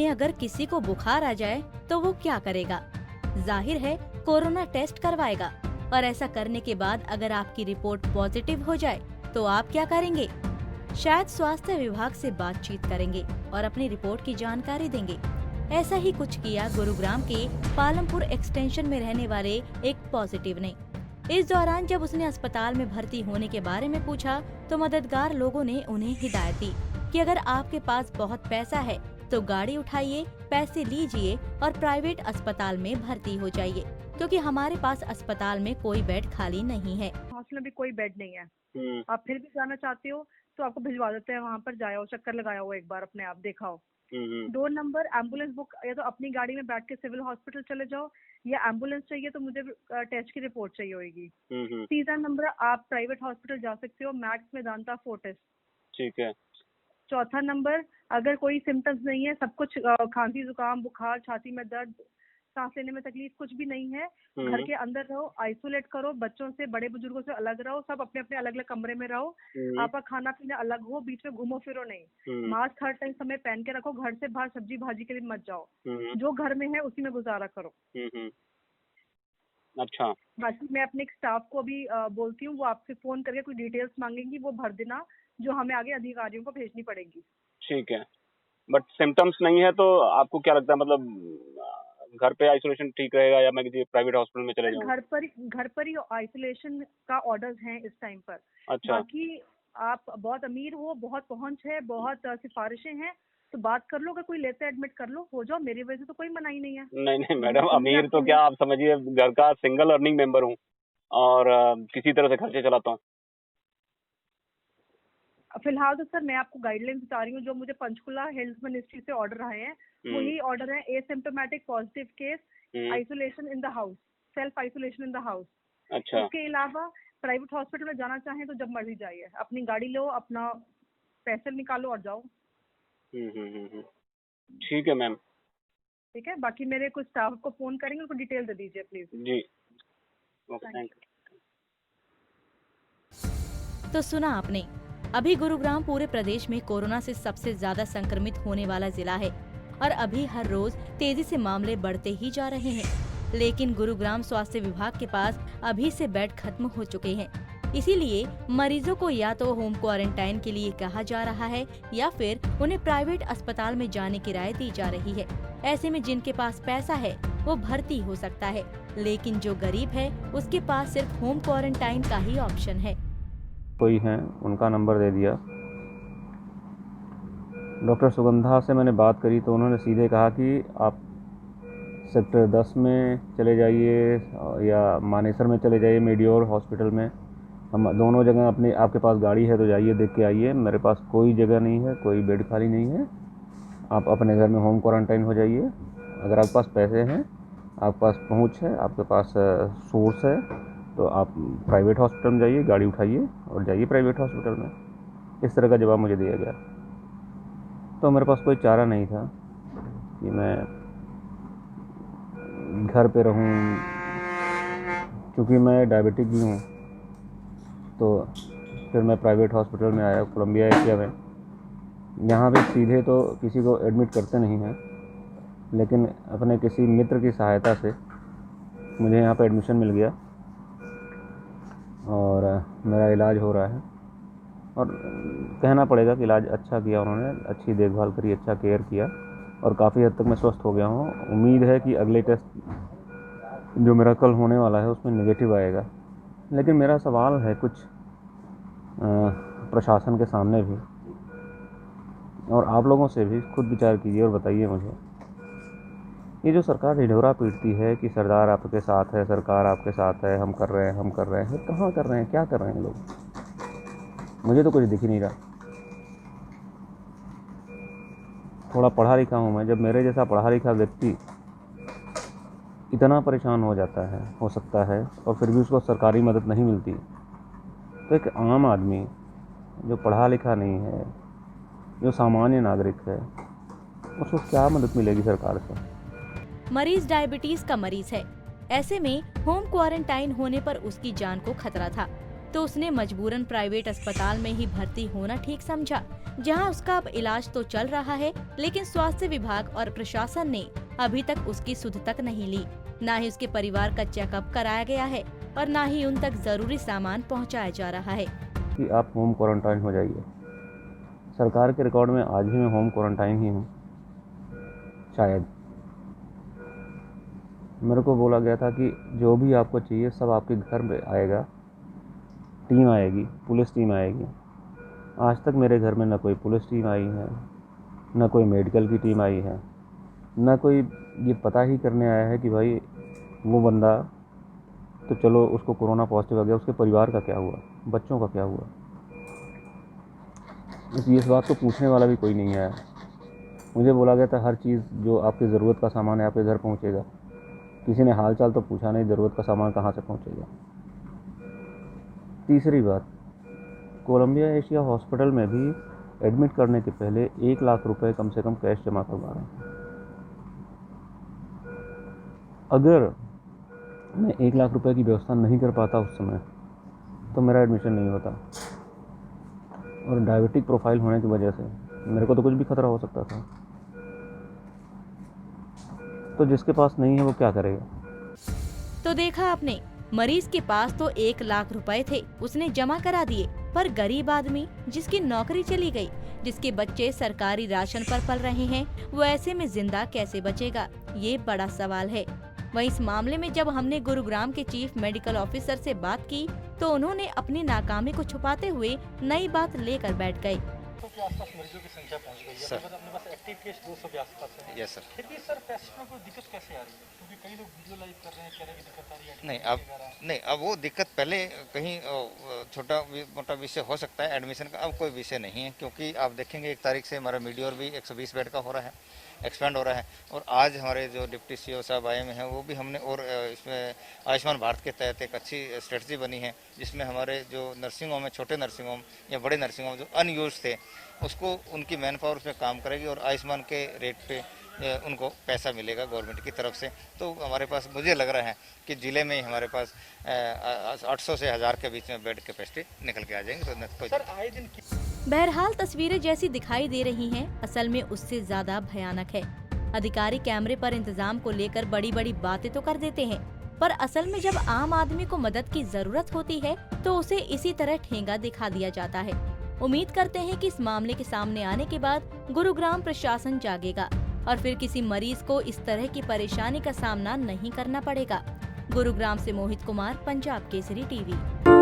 में अगर किसी को बुखार आ जाए तो वो क्या करेगा? जाहिर है कोरोना टेस्ट करवाएगा, और ऐसा करने के बाद अगर आपकी रिपोर्ट पॉजिटिव हो जाए तो आप क्या करेंगे? शायद स्वास्थ्य विभाग से बातचीत करेंगे और अपनी रिपोर्ट की जानकारी देंगे। ऐसा ही कुछ किया गुरुग्राम के पालमपुर एक्सटेंशन में रहने वाले एक पॉजिटिव ने। इस दौरान जब उसने अस्पताल में भर्ती होने के बारे में पूछा तो मददगार लोगों ने उन्हें हिदायत दी कि अगर आपके पास बहुत पैसा है तो गाड़ी उठाइए, पैसे लीजिए और प्राइवेट अस्पताल में भर्ती हो जाइए, क्योंकि हमारे पास अस्पताल में कोई बेड खाली नहीं है। हॉस्टल में भी कोई बेड नहीं है। आप फिर भी जाना चाहते हो तो आपको भिजवा देते हैं, वहाँ पर जाओ, चक्कर लगाया हो, एक बार अपने आप देखा हो। 2 नंबर एम्बुलेंस बुक, या तो अपनी गाड़ी में बैठ के सिविल हॉस्पिटल चले जाओ, या एम्बुलेंस चाहिए तो मुझे टेस्ट की रिपोर्ट चाहिए होगी। 3 नंबर आप प्राइवेट हॉस्पिटल जा सकते हो, मैक्स मेदांता फोर्टिस। ठीक है। 4 नंबर, अगर कोई सिम्टम्स नहीं है, सब कुछ खांसी जुकाम बुखार छाती में दर्द सांस लेने में तकलीफ कुछ भी नहीं है, घर के अंदर रहो, आइसोलेट करो, बच्चों से बड़े बुजुर्गों से अलग रहो, सब अपने अपने अलग अलग कमरे में रहो, आपका खाना पीना अलग हो, बीच में घूमो फिरो नहीं, मास्क हर टाइम समय पहन के रखो, घर से बाहर सब्जी भाजी के लिए मत जाओ, जो घर में है उसी में गुजारा करो। अच्छा, बाकी मैं अपने स्टाफ को भी बोलती हूँ, वो आपसे फोन करके कोई डिटेल्स मांगेंगी, वो भर देना, जो हमें आगे अधिकारियों को भेजनी पड़ेगी। ठीक है। बट सिम्टम्स नहीं है तो आपको क्या लगता है, मतलब घर पे आइसोलेशन ठीक रहेगा या मैं किसी प्राइवेट हॉस्पिटल में चले जाऊँ? घर पर ही आइसोलेशन का ऑर्डर्स हैं इस टाइम पर। अच्छा। बाकी आप बहुत अमीर हो, बहुत पहुंच है, बहुत सिफारिशें हैं, तो बात कर लो, अगर कोई लेते एडमिट कर लो, हो जाओ, मेरी वजह से तो कोई मनाही नहीं है। नहीं मैडम, अमीर तो क्या, आप समझिए घर का सिंगल अर्निंग मेंबर हूँ और किसी तरह से खर्चे चलाता हूँ। फिलहाल तो सर मैं आपको गाइडलाइंस बता रही हूँ, जो मुझे पंचकुला हेल्थ मिनिस्ट्री से ऑर्डर आए हैं, वही ऑर्डर है। Asymptomatic positive case, isolation in the house, self isolation in the house. अच्छा। उसके अलावा प्राइवेट हॉस्पिटल में जाना चाहें तो जब मर्जी जाइए, अपनी गाड़ी लो, अपना पैसे निकालो और जाओ। ठीक है मैम। ठीक है, बाकी मेरे कुछ स्टाफ को फोन करेंगे, उनको डिटेल दे दीजिए प्लीज। जी, ओके, थैंक यू। तो सुना आपने, अभी गुरुग्राम पूरे प्रदेश में कोरोना से सबसे ज्यादा संक्रमित होने वाला जिला है और अभी हर रोज तेजी से मामले बढ़ते ही जा रहे हैं। लेकिन गुरुग्राम स्वास्थ्य विभाग के पास अभी से बेड खत्म हो चुके हैं, इसीलिए मरीजों को या तो होम क्वारंटाइन के लिए कहा जा रहा है या फिर उन्हें प्राइवेट अस्पताल में जाने की राय दी जा रही है। ऐसे में जिनके पास पैसा है वो भर्ती हो सकता है, लेकिन जो गरीब है उसके पास सिर्फ होम क्वारंटाइन का ही ऑप्शन है। कोई हैं, उनका नंबर दे दिया। डॉक्टर सुगंधा से मैंने बात करी तो उन्होंने सीधे कहा कि आप सेक्टर 10 में चले जाइए या मानेसर में चले जाइए, मेडियोर हॉस्पिटल में। हम दोनों जगह अपने, आपके पास गाड़ी है तो जाइए, देख के आइए। मेरे पास कोई जगह नहीं है, कोई बेड खाली नहीं है, आप अपने घर में होम क्वारंटाइन हो जाइए। अगर आपके पास पैसे हैं, आपके पास पहुँच है, आपके पास सोर्स है, तो आप प्राइवेट हॉस्पिटल में जाइए, गाड़ी उठाइए और जाइए प्राइवेट हॉस्पिटल में। इस तरह का जवाब मुझे दिया गया। तो मेरे पास कोई चारा नहीं था कि मैं घर पे रहूं, क्योंकि मैं डायबिटिक भी हूं। तो फिर मैं प्राइवेट हॉस्पिटल में आया, कोलंबिया एशिया में। यहाँ पे सीधे तो किसी को एडमिट करते नहीं हैं, लेकिन अपने किसी मित्र की सहायता से मुझे यहाँ पे एडमिशन मिल गया और मेरा इलाज हो रहा है। और कहना पड़ेगा कि इलाज अच्छा किया उन्होंने, अच्छी देखभाल करी, अच्छा केयर किया और काफ़ी हद तक मैं स्वस्थ हो गया हूँ। उम्मीद है कि अगले टेस्ट जो मेरा कल होने वाला है उसमें नेगेटिव आएगा। लेकिन मेरा सवाल है कुछ प्रशासन के सामने भी, और आप लोगों से भी, खुद विचार कीजिए और बताइए मुझे, ये जो सरकार ढिढोरा पीटती है कि सरदार आपके साथ है, सरकार आपके साथ है, हम कर रहे हैं, हम कर रहे हैं, कहाँ कर रहे हैं, क्या कर रहे हैं लोग? मुझे तो कुछ दिख ही नहीं रहा। थोड़ा पढ़ा लिखा हूँ मैं, जब मेरे जैसा पढ़ा लिखा व्यक्ति इतना परेशान हो जाता है, हो सकता है, और फिर भी उसको सरकारी मदद नहीं मिलती, तो एक आम आदमी जो पढ़ा लिखा नहीं है, जो सामान्य नागरिक है, उसको क्या मदद मिलेगी सरकार से? मरीज डायबिटीज का मरीज है, ऐसे में होम क्वारंटाइन होने पर उसकी जान को खतरा था। तो उसने मजबूरन प्राइवेट अस्पताल में ही भर्ती होना ठीक समझा, जहां उसका अब इलाज तो चल रहा है, लेकिन स्वास्थ्य विभाग और प्रशासन ने अभी तक उसकी सुध तक नहीं ली। न ही उसके परिवार का चेकअप कराया गया है और न ही उन तक जरूरी सामान पहुंचाया जा रहा है कि आप होम क्वारंटाइन हो जाइए। सरकार के रिकॉर्ड में आज भी मैं होम क्वारंटाइन ही हूँ। शायद मेरे को बोला गया था कि जो भी आपको चाहिए सब आपके घर में आएगा, टीम आएगी, पुलिस टीम आएगी। आज तक मेरे घर में न कोई पुलिस टीम आई है, न कोई मेडिकल की टीम आई है, न कोई ये पता ही करने आया है कि भाई वो बंदा तो चलो उसको कोरोना पॉजिटिव आ गया, उसके परिवार का क्या हुआ, बच्चों का क्या हुआ। इस बात को पूछने वाला भी कोई नहीं आया। मुझे बोला गया था हर चीज़ जो आपकी ज़रूरत का सामान है आपके घर पहुंचेगा। किसी ने हाल चाल तो पूछा नहीं, ज़रूरत का सामान कहाँ से पहुंचेगा। तीसरी बात, कोलंबिया एशिया हॉस्पिटल में भी एडमिट करने के पहले 1 लाख रुपए कम से कम कैश जमा करवा रहे हैं। अगर मैं 1 लाख रुपए की व्यवस्था नहीं कर पाता उस समय तो मेरा एडमिशन नहीं होता, और डायबिटिक प्रोफाइल होने की वजह से मेरे को तो कुछ भी खतरा हो सकता था। तो जिसके पास नहीं है वो क्या करेगा। तो देखा आपने, मरीज के पास तो 1 लाख रुपए थे, उसने जमा करा दिए, पर गरीब आदमी जिसकी नौकरी चली गई, जिसके बच्चे सरकारी राशन पर पल रहे हैं, वो ऐसे में जिंदा कैसे बचेगा, ये बड़ा सवाल है। वहीं इस मामले में जब हमने गुरुग्राम के चीफ मेडिकल ऑफिसर से बात की तो उन्होंने अपनी नाकामी को छुपाते हुए नई बात लेकर बैठ गए। के आसपास मरीजों की संख्या पहुंच गई है, सर। मतलब अपने पास एक्टिव केस 200 के आसपास है। Yes sir. फिर भी सर पेशेंट में कोई दिक्कत कैसे आ रही है? क्योंकि कई लोग वीडियो लाइव कर रहे हैं, कह रहे हैं कि दिक्कत आ रही है। नहीं अब वो दिक्कत पहले कहीं छोटा मोटा विषय हो सकता है एडमिशन का, अब कोई विषय नहीं है। क्योंकि आप देखेंगे 1 तारीख से हमारा मीडियोर भी 120 बेड का हो रहा है, एक्सपेंड हो रहा है। और आज हमारे जो डिप्टी सीओ साहब आए हुए हैं वो भी हमने, और इसमें आयुष्मान भारत के तहत एक अच्छी स्ट्रेटजी बनी है जिसमें हमारे जो नर्सिंग होम है, छोटे नर्सिंग होम या बड़े नर्सिंग होम जो अनयूज थे, उसको उनकी मैन पावर उसमें काम करेगी और आयुष्मान के रेट पे उनको पैसा मिलेगा गवर्नमेंट की तरफ से। तो हमारे पास मुझे लग रहा है कि ज़िले में ही हमारे पास 800 से 1000 के बीच में बेड कैपेसिटी निकल के आ जाएंगे। तो सर आए दिन बहरहाल तस्वीरें जैसी दिखाई दे रही हैं, असल में उससे ज्यादा भयानक है। अधिकारी कैमरे पर इंतजाम को लेकर बड़ी बड़ी बातें तो कर देते हैं, पर असल में जब आम आदमी को मदद की जरूरत होती है तो उसे इसी तरह ठेंगा दिखा दिया जाता है। उम्मीद करते हैं कि इस मामले के सामने आने के बाद गुरुग्राम प्रशासन जागेगा और फिर किसी मरीज को इस तरह की परेशानी का सामना नहीं करना पड़ेगा। गुरुग्राम से मोहित कुमार, पंजाब केसरी टीवी।